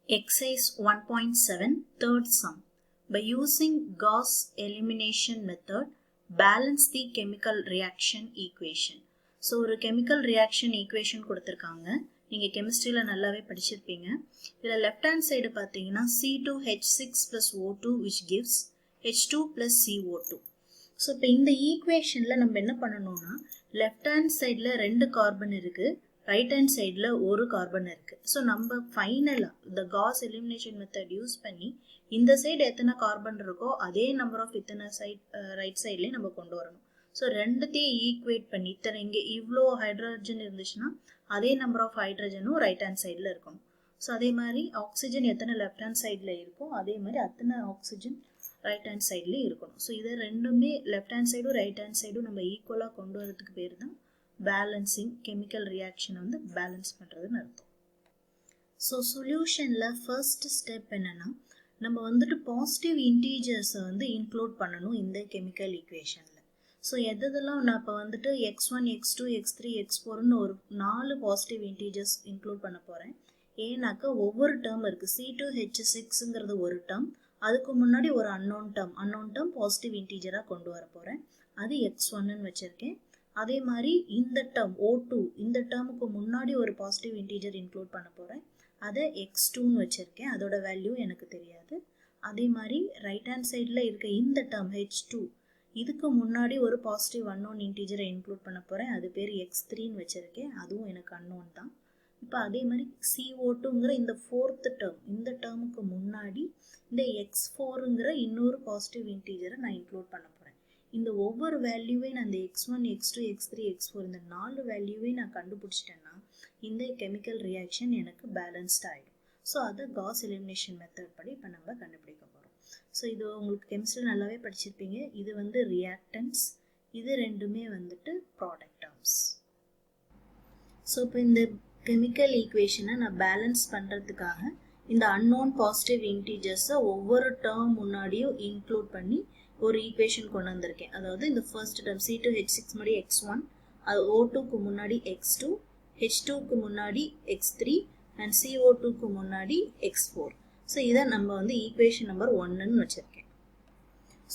Exercise 1.7 third sum. By using Gauss elimination method, balance the chemical reaction equation. So ஒரு chemical reaction equation கொடுத்திருக்காங்க. நீங்க chemistryல நல்லாவே படிச்சிருப்பீங்க. இதுல left hand side பார்த்தீங்கன்னா C2H6 plus O2 which gives H2 plus CO2. So இப்போ இந்த equationல நம்ம என்ன பண்ணணும்னா left hand sideல ரெண்டு கார்பன் இருக்கு, right hand sideல ஒரு கார்பன் இருக்கு. So நம்ம ஃபைனலா இந்த Gauss elimination method யூஸ் பண்ணி இந்த சைடு எத்தனை கார்பன் இருக்கோ அதே நம்பர் ஆஃப் இத்தனை சைட் ரைட் சைட்லயே நம்ம கொண்டு வரணும். ஸோ ரெண்டுத்தையும் ஈக்குவேட் பண்ணி இத்தனை இங்கே இவ்வளோ ஹைட்ரஜன் இருந்துச்சுன்னா அதே நம்பர் ஆஃப் ஹைட்ரஜனும் ரைட் ஹேண்ட் சைடில் இருக்கணும். ஸோ அதே மாதிரி ஆக்சிஜன் எத்தனை லெஃப்ட் ஹேண்ட் சைடில் இருக்கோ அதே மாதிரி அத்தனை ஆக்சிஜன் ரைட் ஹேண்ட் சைட்லேயும் இருக்கணும். ஸோ இதை ரெண்டுமே லெஃப்ட் ஹேண்ட் சைடும் ரைட் ஹேண்ட் சைடும் நம்ம ஈக்குவலாக கொண்டு வரதுக்கு பேர் தான் பேலன்சிங். கெமிக்கல் ரியாக்ஷனை வந்து பேலன்ஸ் பண்ணுறதுன்னு அர்த்தம். ஸோ சொல்யூஷனில் ஃபர்ஸ்ட் ஸ்டெப் என்னென்னா நம்ம வந்துட்டு பாசிட்டிவ் இன்டீஜர்ஸை வந்து இன்க்ளூட் பண்ணணும் இந்த கெமிக்கல் ஈக்குவேஷனில். ஸோ எதெல்லாம் நான் இப்போ வந்துட்டு x1, x2, x3, x4ன்னு ஒரு 4 பாசிட்டிவ் இன்டீஜர்ஸ் இன்க்ளூட் பண்ண போகிறேன். ஏன்னாக்கா ஒவ்வொரு டேர்ம் இருக்குது. C2H6ங்கிறது ஒரு டேர்ம், அதுக்கு முன்னாடி ஒரு அன்னோன் டேர்ம் பாசிட்டிவ் இன்டீஜராக கொண்டு வர போகிறேன். அது x1ன்னு வச்சுருக்கேன். அதே மாதிரி இந்த டேர்ம் O2 இந்த டேர்முக்கு முன்னாடி ஒரு பாசிட்டிவ் இன்டீஜர் இன்க்ளூட் பண்ண போகிறேன். அதை x2ன்னு வச்சுருக்கேன், அதோட வேல்யூ எனக்கு தெரியாது. அதே மாதிரி ரைட் ஹேண்ட் சைடில் இருக்க இந்த டேர்ம் H2 இதுக்கு முன்னாடி ஒரு பாசிட்டிவ் அன்னோன் இன்டீஜரை இன்க்ளூட் பண்ண போகிறேன், அது பேர் x3ன்னு வச்சுருக்கேன், அதுவும் எனக்கு அன்னோன் தான். இப்போ அதே மாதிரி CO2ங்கிற இந்த ஃபோர்த்து டேர்ம் இந்த டேர்முக்கு முன்னாடி இந்த x4ங்கிற இன்னொரு பாசிட்டிவ் இன்டீஜரை நான் இன்க்ளூட் பண்ண போகிறேன். இந்த ஒவ்வொரு வேல்யூவையும் நான் இந்த x1, x2, x3, x4 இந்த 4 வேல்யூவையும் நான் கண்டுபிடிச்சிட்டேன்னா இந்த கெமிக்கல் ரியாக்ஷன் எனக்கு பேலன்ஸ்ட் ஆகிடும். ஸோ அதை காஸ் எலிமினேஷன் மெத்தட் படி இப்போ நம்ம கண்டுபிடிக்க போகிறோம். ஸோ இது உங்களுக்கு கெமிஸ்ட்ரி நல்லாவே படிச்சிருப்பீங்க. இது வந்து ரியாக்டன்ஸ், இது ரெண்டுமே வந்துட்டு ப்ராடக்ட் டேர்ம்ஸ். ஸோ இப்போ இந்த கெமிக்கல் ஈக்குவேஷனை நான் பேலன்ஸ் பண்ணுறதுக்காக இந்த அன்னோன் பாசிட்டிவ் இன்டீஜர்ஸை ஒவ்வொரு டேர்ம் முன்னாடியும் இன்க்ளூட் பண்ணி ஒரு ஈக்குவேஷன் கொண்டு வந்திருக்கேன். அதாவது இந்த ஃபர்ஸ்ட் டேர்ம் C2H6 முன்னாடி x1, அது O2க்கு முன்னாடி x2, H2க்கு முன்னாடி x3 அண்ட் CO2க்கு முன்னாடி x4. ஸோ இதை நம்ம வந்து ஈக்குவேஷன் நம்பர் 1ன்னு வச்சுருக்கேன்.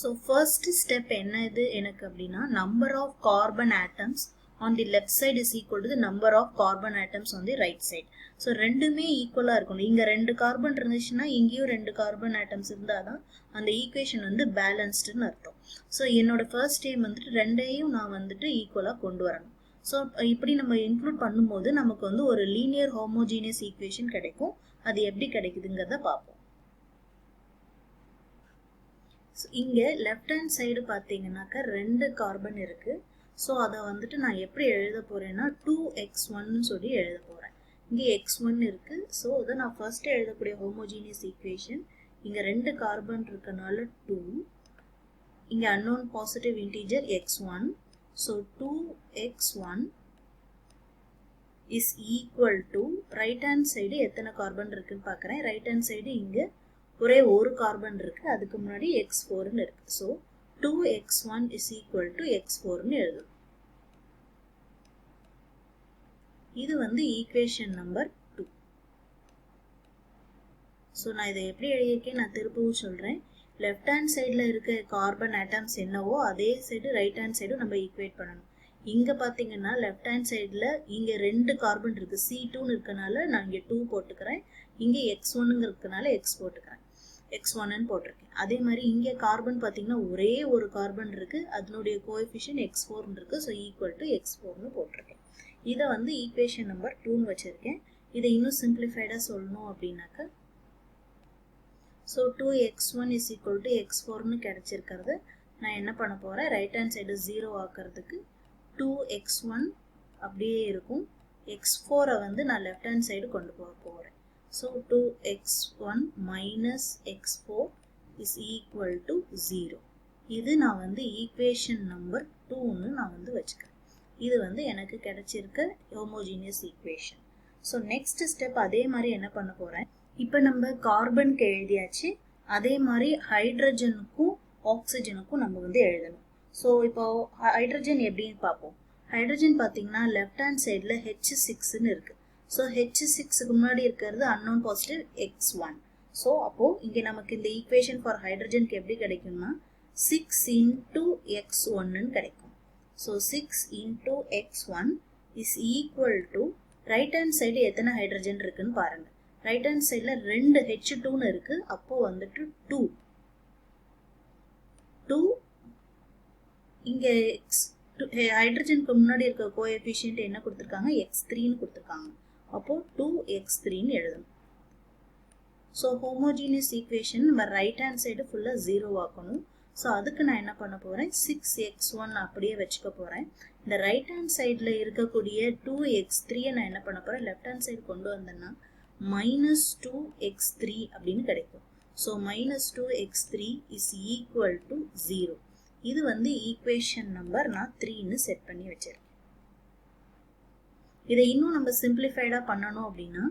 ஸோ ஃபர்ஸ்ட் ஸ்டெப் என்ன இது எனக்கு அப்படின்னா number of carbon atoms on the left side is equal to the number of carbon atoms on the right side. So ரெண்டுமே ஈக்குவலாக இருக்கணும். இங்கே 2 கார்பன் இருந்துச்சுன்னா இங்கேயும் 2 கார்பன் ஆட்டம்ஸ் இருந்தால் தான் அந்த ஈக்குவேஷன் வந்து பேலன்ஸ்டுன்னு அர்த்தம். ஸோ என்னோட ஃபர்ஸ்ட் எய்ம் வந்துட்டு ரெண்டையும் நான் வந்துட்டு ஈக்குவலாக கொண்டு வரணும். ஸோ இப்படி நம்ம இன்க்ளூட் பண்ணும்போது நமக்கு வந்து ஒரு லீனியர் ஹோமோஜீனியஸ் ஈக்குவேஷன் கிடைக்கும். அது எப்படி கிடைக்குதுங்கிறத பார்ப்போம். இங்கே லெஃப்ட் ஹேண்ட் சைடு பார்த்தீங்கன்னாக்கா 2 கார்பன் இருக்குது. ஸோ அதை வந்துட்டு நான் எப்படி எழுத போகிறேன்னா 2x1ன்னு சொல்லி எழுத போகிறேன். இங்கே x1 இருக்குது. ஸோ அதை நான் ஃபர்ஸ்ட்டு எழுதக்கூடிய ஹோமோஜீனியஸ் ஈக்குவேஷன் இங்கே 2 கார்பன் இருக்கனால 2, இங்கே unknown positive integer x1. So 2x1 is equal to right hand side எத்தனை கார்பன் இருக்குன்னு பார்க்குறேன். ரைட் ஹேண்ட் சைடு இங்கே ஒரே ஒரு கார்பன் இருக்கு, அதுக்கு முன்னாடி x4ன்னு இருக்கு. So 2x1 is equal to x4ன்னு எழுதும். இது வந்து ஈக்குவேஷன் நம்பர் 2. ஸோ நான் இதை எப்படி எழுதியிருக்கேன் நான் திருப்பவும் சொல்கிறேன். லெஃப்ட் ஹேண்ட் சைடில் இருக்க கார்பன் ஆட்டம்ஸ் என்னவோ அதே சைடு ரைட் ஹேண்ட் சைடும் நம்ம ஈக்குவேட் பண்ணணும். இங்கே பார்த்தீங்கன்னா லெஃப்ட் ஹேண்ட் சைடில் இங்கே 2 கார்பன் இருக்குது, C2ன்னு இருக்கனால நான் இங்கே 2 போட்டுக்கிறேன், இங்கே x1ங்கிறதுனால x போட்டுக்கிறேன், x1ன்னு போட்டிருக்கேன். அதே மாதிரி இங்கே கார்பன் பார்த்தீங்கன்னா ஒரே ஒரு கார்பன் இருக்குது, அதனுடைய கோஎஃபிஷியன்ட் x4ன்னு இருக்குது. ஸோ ஈக்குவல் டு x4ன்னு போட்டிருக்கேன். இதை வந்து ஈக்குவேஷன் நம்பர் 2ன்னு வச்சுருக்கேன். இதை இன்னும் சிம்பிளிஃபைடாக சொல்லணும் அப்படின்னாக்கா so 2x1 is equal to x4ன்னு கிடச்சிருக்கிறது நான் என்ன பண்ண போகிறேன், ரைட் ஹேண்ட் சைடு 0 ஆக்கிறதுக்கு 2x1 அப்படியே இருக்கும், x4 வந்து நான் லெஃப்ட் ஹேண்ட் சைடு கொண்டு போக போகிறேன். So 2x1 minus x4 is equal to 0. இது நான் வந்து ஈக்குவேஷன் நம்பர் 2ன்னு நான் வந்து வச்சுக்கிறேன். இது வந்து எனக்கு கிடைச்சிருக்க homogeneous equation. So next step அதே மாதிரி என்ன பண்ண போகிறேன், இப்போ நம்ம கார்பனுக்கு எழுதியாச்சு, அதே மாதிரி ஹைட்ரஜனுக்கும் ஆக்சிஜனுக்கும் நம்ம வந்து எழுதணும். ஸோ இப்போ ஹைட்ரஜன் எப்படின்னு பார்ப்போம். ஹைட்ரஜன் பார்த்தீங்கன்னா லெஃப்ட் ஹேண்ட் சைடில் H6ன்னு இருக்குது. ஸோ H6க்கு முன்னாடி இருக்கிறது unknown positive x1. ஸோ அப்போது இங்கே நமக்கு இந்த ஈக்குவேஷன் ஃபார் ஹைட்ரஜனுக்கு எப்படி கிடைக்கும்னா 6 into x1ன்னு கிடைக்கும். So 6 into x1 is equal to right hand side எத்தனை ஹைட்ரஜன் இருக்குன்னு பாருங்க. ரைட் ஹேண்ட் சைடில் 2 H2ன்னு இருக்கு. அப்போ வந்துட்டு 2 இங்கே ஹைட்ரஜனுக்கு முன்னாடி இருக்க கோஎஃபிஷியன்ட் என்ன கொடுத்துருக்காங்க, x3ன்னு கொடுத்துருக்காங்க. அப்போ 2x3ன்னு எழுதணும். ஸோ ஹோமோஜீனியஸ் ஈக்குவேஷன் நம்ம ரைட் ஹேண்ட் சைடு ஃபுல்லாக 0 ஆக்கணும். ஸோ அதுக்கு நான் என்ன பண்ண போகிறேன், 6x1 அப்படியே வச்சுக்க போகிறேன். இந்த ரைட் ஹேண்ட் சைடில் இருக்கக்கூடிய 2x3 நான் என்ன பண்ண போகிறேன், லெஃப்ட் ஹேண்ட் சைடு கொண்டு வந்தேன்னா -2x3 அப்படின்னு கிடைக்கும். So -2x3 is equal to 0. இது வந்து ஈக்குவேஷன் நம்பர் நான் 3ன்னு செட் பண்ணி வச்சிருக்கேன். இதை இன்னும் நம்ம சிம்பிளிஃபைடாக பண்ணணும் அப்படின்னா,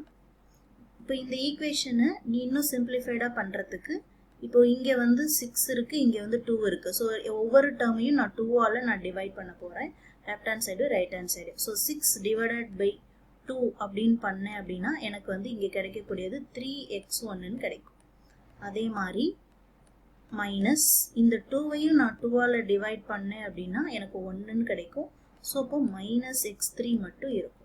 இப்போ இந்த ஈக்குவேஷனை நீ இன்னும் சிம்பிளிஃபைடாக பண்ணுறதுக்கு இப்போ இங்கே வந்து 6 இருக்குது, இங்கே வந்து 2 இருக்குது. ஸோ ஒவ்வொரு டேர்மையும் நான் 2ஆல் நான் டிவைட் பண்ண போகிறேன், left hand side right hand side. So 6 divided by 2 அப்படின்னு பண்ணேன் அப்படின்னா எனக்கு வந்து இங்கே கிடைக்கக்கூடியது 3x1ன்னு கிடைக்கும். அதே மாதிரி மைனஸ் இந்த 2வையும் நான் 2ஆல் டிவைட் பண்ணேன் அப்படின்னா எனக்கு 1ன்னு கிடைக்கும். ஸோ அப்போ -x3 மட்டும் இருக்கும்,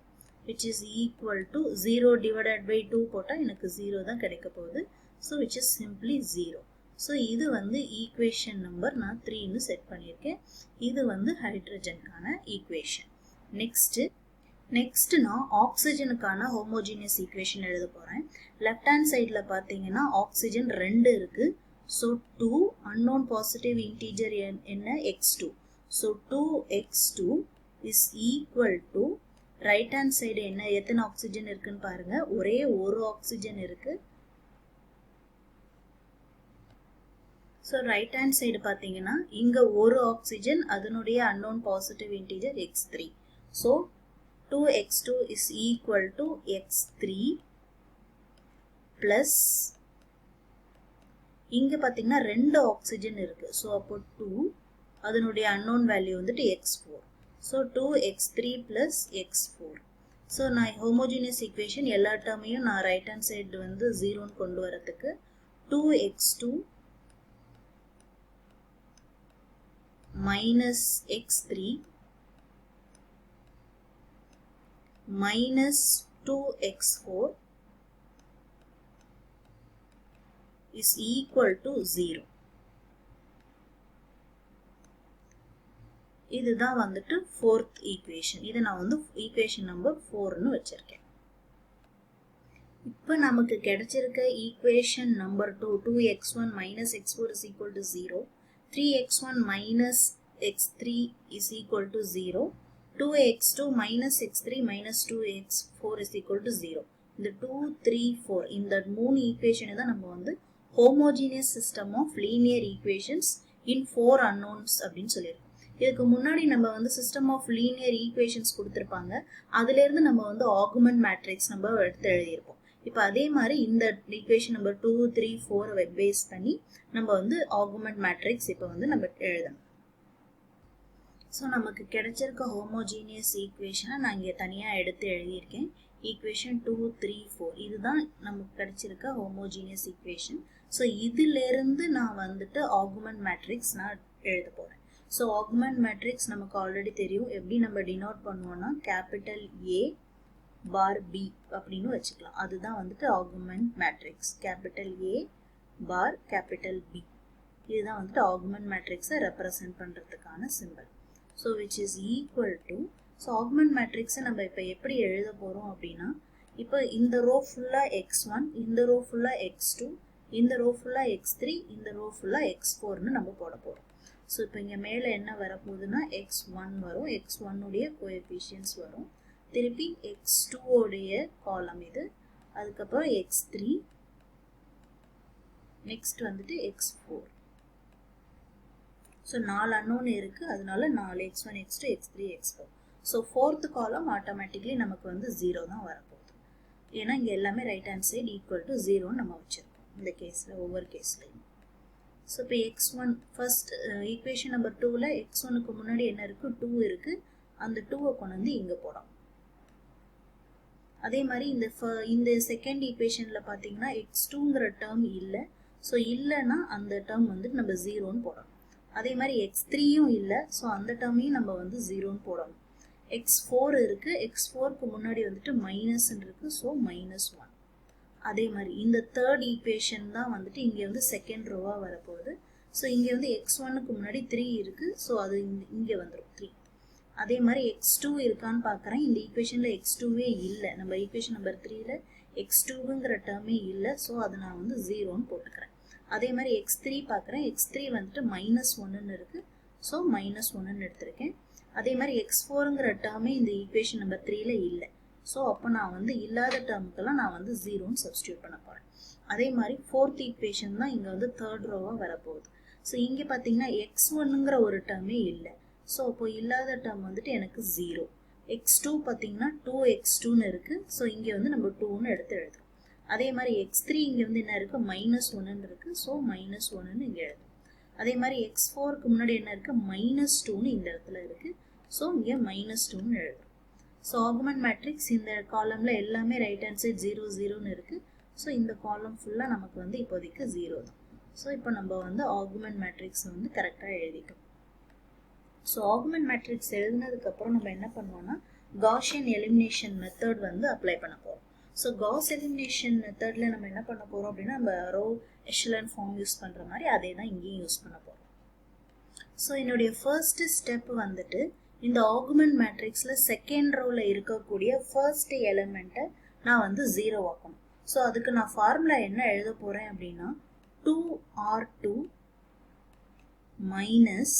which is equal to 0 divided by 2 போட்டால் எனக்கு 0 தான் கிடைக்க போகுது. So which is simply 0. So இது வந்து ஈக்குவேஷன் நம்பர் நான் 3ன்னு செட் பண்ணியிருக்கேன். இது வந்து ஹைட்ரஜனுக்கான ஈக்குவேஷன். நெக்ஸ்ட் நான் ஆக்சிஜனுக்கான ஹோமோஜீனியஸ் ஈக்குவேஷன் எழுத போகிறேன். லெஃப்ட் ஹேண்ட் சைடில் பார்த்தீங்கன்னா ஆக்சிஜன் 2 இருக்குது. ஸோ 2 unknown positive integer என்ன x2. So 2x2 is equal to right hand side என்ன எத்தனை ஆக்சிஜன் இருக்குன்னு பாருங்க, ஒரே ஒரு ஆக்சிஜன் இருக்கு. ஸோ ரைட் ஹேண்ட் சைடு பார்த்தீங்கன்னா இங்கே ஒரு ஆக்சிஜன், அதனுடைய unknown positive integer x3. So 2x2 is equal to x3 plus இங்கே பார்த்தீங்கன்னா 2 ஆக்சிஜன் இருக்கு. ஸோ அப்போ 2 அதனுடைய unknown வேல்யூ வந்துட்டு x4. So 2x3 plus x4. So நான் ஹோமோஜீனியஸ் ஈக்குவேஷன் எல்லா டேர்மையும் நான் ரைட் ஹேண்ட் சைடு வந்து 0ன்னு கொண்டு வரதுக்கு 2x2 minus x3 minus 2x4 is equal to 0. இதுதான் வந்துட்டு fourth ஈக்குவேஷன். இதை நான் வந்து ஈக்குவேஷன் நம்பர் 4ன்னு வச்சிருக்கேன். இப்போ நமக்கு கிடைச்சிருக்க equation number 2, 2x1 minus x4 is equal to 0, 3x1 minus x3 is equal to 0, 2x2 minus x3 minus 2x4 is equal to 0. இந்த 2, 3, 4 இந்த 3 ஈக்குவேஷனை தான் நம்ம வந்து homogeneous system of linear equations in 4 unknowns அப்படின்னு சொல்லியிருக்கோம். இதுக்கு முன்னாடி நம்ம வந்து சிஸ்டம் ஆஃப் லீனியர் ஈக்குவேஷன்ஸ் கொடுத்துருப்பாங்க, அதுலேருந்து நம்ம வந்து ஆகுமெண்ட் மேட்ரிக்ஸ் நம்ம எடுத்து எழுதியிருப்போம். இப்போ அதே மாதிரி இந்த ஈக்குவேஷன் நம்பர் 2, 3, 4 பேஸ் பண்ணி நம்ம வந்து ஆகுமெண்ட் மேட்ரிக்ஸ் இப்போ வந்து நம்ம எழுதணும். ஸோ நமக்கு கிடைச்சிருக்க ஹோமோஜீனியஸ் ஈக்குவேஷனை நான் இங்கே தனியாக எடுத்து எழுதியிருக்கேன். ஈக்குவேஷன் 2, 3, 4 இதுதான் நமக்கு கிடைச்சிருக்க ஹோமோஜீனியஸ் ஈக்குவேஷன். ஸோ இதிலேருந்து நான் வந்துட்டு ஆகுமெண்ட் மேட்ரிக்ஸ் நான் எழுத போகிறேன். ஸோ ஆகுமெண்ட் மேட்ரிக்ஸ் நமக்கு ஆல்ரெடி தெரியும், எப்படி நம்ம டினோட் பண்ணுவோம்னா கேபிட்டல் A பார் B அப்படின்னு வச்சுக்கலாம். அதுதான் வந்துட்டு augment matrix, capital A bar capital B. இதுதான் வந்துட்டு ஆகுமெண்ட் மேட்ரிக்ஸை ரெப்ரசன்ட் பண்ணுறதுக்கான simple. So which is equal to, so augment மேட்ரிக்ஸை நம்ம இப்போ எப்படி எழுத போகிறோம் அப்படின்னா, இப்போ இந்த ரோ ஃபுல்லாக x1, இந்த ரோ ஃபுல்லாக x2, இந்த ரோ ஃபுல்லாக x3, இந்த ரோ ஃபுல்லாக x4ன்னு நம்ம போட போகிறோம். ஸோ இப்போ இங்கே மேலே என்ன வரப்போகுதுன்னா x1 வரும், x1 உடைய கோஎஃபிஷியன்ஸ் வரும், திருப்பி x2 உடைய காலம் இது, அதுக்கப்புறம் x3, நெக்ஸ்ட் வந்துட்டு x4. ஸோ 4 அன்னோன் இருக்குது, அதனால 4 x1, x2, x3, x4. So fourth காலம் ஆட்டோமேட்டிக்லி நமக்கு வந்து 0 தான் வரப்போகுது. ஏன்னா இங்கே எல்லாமே right hand side equal to 0ன்னு நம்ம வச்சுருக்கோம் இந்த கேஸில், ஒவ்வொரு கேஸ்லையும். ஸோ இப்போ x1 ஃபர்ஸ்ட் ஈக்குவேஷன் நம்பர் 2ல் x1க்கு முன்னாடி என்ன இருக்குது, 2 இருக்குது. அந்த 2வை கொண்டு வந்து இங்கே போடும். அதே மாதிரி இந்த செகண்ட் ஈக்குவேஷன்ல பார்த்தீங்கன்னா x2ங்கிற டேர்ம் இல்லை. ஸோ இல்லைன்னா அந்த டேர்ம் வந்துட்டு நம்ம 0ன்னு போடணும். அதே மாதிரி x3யும் இல்லை. ஸோ அந்த டேர்மையும் நம்ம வந்து 0ன்னு போடணும். x4 இருக்கு. x4க்கு முன்னாடி வந்துட்டு மைனஸ் இருக்கு. ஸோ -1. அதே மாதிரி இந்த தேர்ட் ஈக்குவேஷன் தான் வந்துட்டு இங்கே வந்து செகண்ட் ரோவா வரப்போகுது. ஸோ இங்கே வந்து x1க்கு முன்னாடி 3 இருக்கு. ஸோ அது இங்கே வந்துடும் 3. அதே மாதிரி x2 இருக்கான்னு பார்க்குறேன். இந்த ஈக்குவேஷனில் x2வே இல்லை. நம்ம ஈக்குவேஷன் நம்பர் 3ல x2ங்கிற டேர்மே இல்லை. ஸோ அதை நான் வந்து 0ன்னு போட்டுக்கிறேன். அதே மாதிரி x3 பார்க்குறேன். x3 வந்துட்டு -1ன்னு இருக்கு. ஸோ -1ன்னு எடுத்திருக்கேன். அதே மாதிரி x4ங்கிற டேர்மே இந்த ஈக்குவேஷன் நம்பர் 3ல இல்லை. ஸோ அப்போ நான் வந்து இல்லாத டேர்முக்கெல்லாம் நான் வந்து 0ன்னு சப்ஸ்டியூட் பண்ண போகிறேன். அதே மாதிரி ஃபோர்த் ஈக்குவேஷன் தான் இங்கே வந்து தேர்ட் ரோவாக வரப்போகுது. ஸோ இங்கே பார்த்தீங்கன்னா x1ங்கிற ஒரு டேர்மே இல்லை. ஸோ அப்போ இல்லாத டேர்ம் வந்துட்டு எனக்கு 0. x2 பார்த்தீங்கன்னா 2x2ன்னு இருக்குது. ஸோ இங்கே வந்து நம்ம 2ன்னு எடுத்து எழுதுறோம். அதே மாதிரி x3 இங்கே வந்து என்ன இருக்குது, -1ன்னு இருக்குது. ஸோ -1ன்னு இங்கே எழுதுறோம். அதே மாதிரி x4க்கு முன்னாடி என்ன இருக்குது, -2ன்னு இந்த இடத்துல இருக்குது. ஸோ இங்கே -2ன்னு எழுதுறோம். ஸோ ஆகுமெண்ட் மேட்ரிக்ஸ் இந்த காலமில் எல்லாமே ரைட் ஹேண்ட் சைட் 0 0ன்னு இருக்குது. ஸோ இந்த காலம் ஃபுல்லாக நமக்கு வந்து இப்போதைக்கு 0 தான். ஸோ இப்போ நம்ம வந்து ஆகுமெண்ட் மேட்ரிக்ஸ் வந்து கரெக்டாக எழுதிட்டோம். ஸோ ஆகுமெண்ட் மேட்ரிக்ஸ் எழுதினதுக்கப்புறம் நம்ம என்ன பண்ணுவோம்னா காஷியன் எலிமினேஷன் மெத்தட் வந்து அப்ளை பண்ண போகிறோம். ஸோ காஸ் எலிமினேஷன் மெத்தடில் நம்ம என்ன பண்ண போகிறோம் அப்படின்னா நம்ம ரோ எஷலன் ஃபார்ம் யூஸ் பண்ணுற மாதிரி அதே தான் இங்கேயும் யூஸ் பண்ண போகிறோம். ஸோ என்னுடைய ஃபர்ஸ்ட் ஸ்டெப் வந்துட்டு இந்த ஆகுமெண்ட் மேட்ரிக்ஸில் செகண்ட் ரோவில் இருக்கக்கூடிய ஃபர்ஸ்ட் எலிமெண்ட்டை நான் வந்து 0 ஆக்கணும். ஸோ அதுக்கு நான் ஃபார்முலா என்ன எழுத போகிறேன் அப்படின்னா 2r2 மைனஸ்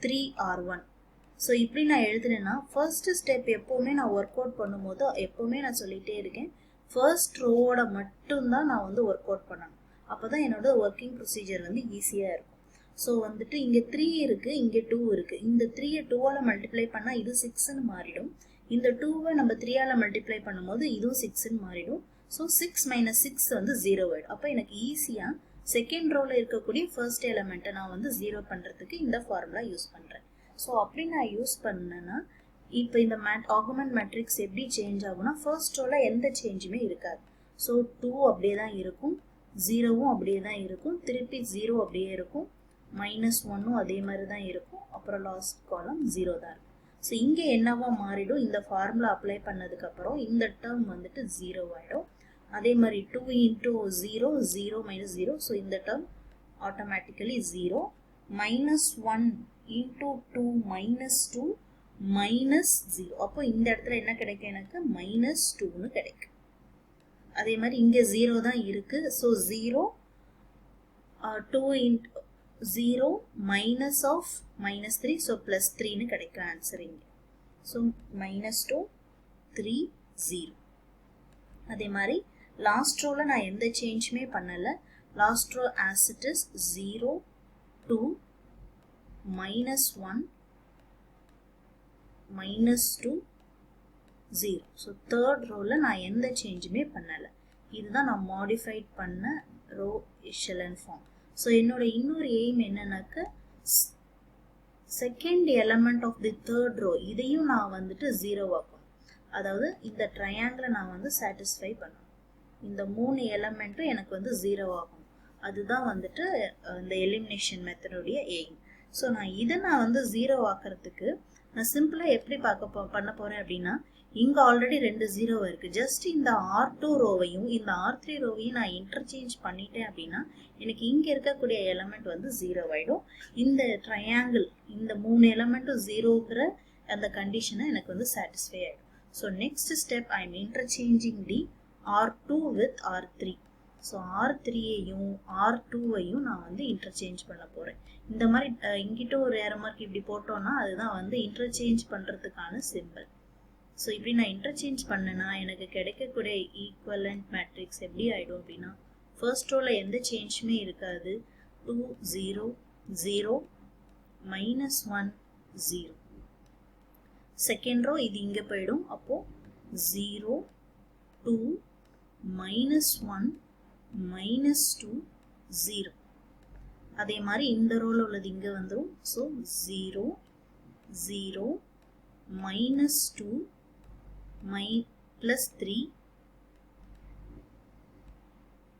3r1. ஸோ இப்படி நான் எழுதுனேன்னா ஃபர்ஸ்ட் ஸ்டெப் எப்போவுமே நான் ஒர்க் அவுட் பண்ணும்போது எப்போவுமே நான் சொல்லிகிட்டே இருக்கேன், ஃபர்ஸ்ட் ரோவோட மட்டும்தான் நான் வந்து ஒர்க் அவுட் பண்ணணும். அப்போ தான் என்னோட ஒர்க்கிங் ப்ரொசீஜர் வந்து ஈஸியாக இருக்கும். ஸோ வந்துட்டு இங்கே 3 இருக்குது, இங்கே 2 இருக்குது. இந்த 3யை 2ஆல் மல்டிப்ளை பண்ணால் இது 6ன்னு மாறிடும். இந்த 2வை நம்ம 3ஆல் மல்டிப்ளை பண்ணும்போது இதுவும் 6ன்னு மாறிடும். ஸோ 6 - 6 வந்து 0 ஆகிடும். அப்போ எனக்கு ஈஸியாக செகண்ட் ரோவில் இருக்கக்கூடிய ஃபர்ஸ்ட் எலிமெண்ட்டை நான் வந்து 0 பண்ணுறதுக்கு இந்த ஃபார்முலா யூஸ் பண்ணுறேன். ஸோ அப்படி நான் யூஸ் பண்ணேன்னா இப்போ இந்த ஆகுமெண்ட் மேட்ரிக்ஸ் எப்படி சேஞ்ச் ஆகும்னா ஃபர்ஸ்ட் ரோவில் எந்த சேஞ்சுமே இருக்காது. ஸோ 2 அப்படியே தான் இருக்கும், 0வும் அப்படியே தான் இருக்கும், திருப்பி 0 அப்படியே இருக்கும், -1ம் அதே மாதிரி தான் இருக்கும், அப்புறம் லாஸ்ட் காலம் 0 தான் இருக்கும். ஸோ இங்கே என்னவா மாறிடும், இந்த ஃபார்முலா அப்ளை பண்ணதுக்கப்புறம் இந்த டேர்ம் வந்துட்டு 0 ஆகிடும். அதே மாதிரி 2 × 0 0 - 0. ஸோ இந்த டேர்ம் ஆட்டோமேட்டிக்கலி 0. -1 × 2 -2 -0. அப்போ இந்த இடத்துல என்ன கிடைக்கும், எனக்கு -2ன்னு கிடைக்கும். அதே மாதிரி இங்கே 0 தான் இருக்குது. So 0 2 × 0 minus of -3. ஸோ +3ன்னு கிடைக்கும் ஆன்சர் இங்கே. ஸோ -2 3 0. அதே மாதிரி லாஸ்ட் ரோவில் நான் எந்த சேஞ்சுமே பண்ணலை. Last row as it is 0 2 -1 -2 0. So third ரோவில் நான் எந்த சேஞ்சுமே பண்ணலை. இதுதான் நான் மாடிஃபைட் பண்ண ரோ எஷலன் ஃபார்ம். ஸோ என்னோட இன்னொரு எய்ம் என்னன்னாக்க second element of the third row இதையும் நான் வந்துட்டு 0 ஆக்கணும். அதாவது இந்த ட்ரையாங்கிளை நான் வந்து சாட்டிஸ்ஃபை பண்ணணும். இந்த 3 எலமெண்ட்டும் எனக்கு வந்து 0 ஆகணும். அதுதான் வந்துட்டு இந்த எலிமினேஷன் மெத்தடுடைய எய்ம். ஸோ இதை நான் வந்து 0 ஆக்கிறதுக்கு நான் சிம்பிளாக எப்படி பண்ண போகிறேன் அப்படின்னா இங்கே ஆல்ரெடி 2 0 இருக்குது. ஜஸ்ட் இந்த R2 ரோவையும் இந்த R3 ரோவையும் நான் இன்டர்சேஞ்ச் பண்ணிட்டேன் அப்படின்னா எனக்கு இங்கே இருக்கக்கூடிய எலமெண்ட் வந்து 0 ஆகிடும். இந்த ட்ரையாங்கிள் இந்த 3 எலமெண்ட்டும் 0ங்கிற அந்த கண்டிஷனை எனக்கு வந்து சாட்டிஸ்ஃபை ஆகிடும். So next step I am interchanging the R2 with R3. So R3யையும் R2வையும் நான் வந்து இன்டர்சேஞ்ச் பண்ண போகிறேன். இந்த மாதிரி இங்கிட்ட ஒரு ஏரோ மார்க் இப்படி போட்டோன்னா அதுதான் வந்து இன்டர்சேஞ்ச் பண்ணுறதுக்கான சிம்பிள். ஸோ இப்படி நான் இன்டர்சேஞ்ச் பண்ணேன்னா எனக்கு கிடைக்கக்கூடிய ஈக்குவலண்ட் மேட்ரிக்ஸ் எப்படி ஆகிடும் அப்படின்னா ஃபர்ஸ்ட் ரோவில் எந்த சேஞ்சுமே இருக்காது. 2 0 0 -1 0. செகண்ட் ரோ இது இங்கே போயிடும். அப்போது 0 2 -1 -2 0. அதே மாதிரி இந்த ரோவில் உள்ளது இங்கே வந்துடும். So 0 0 -2 plus 3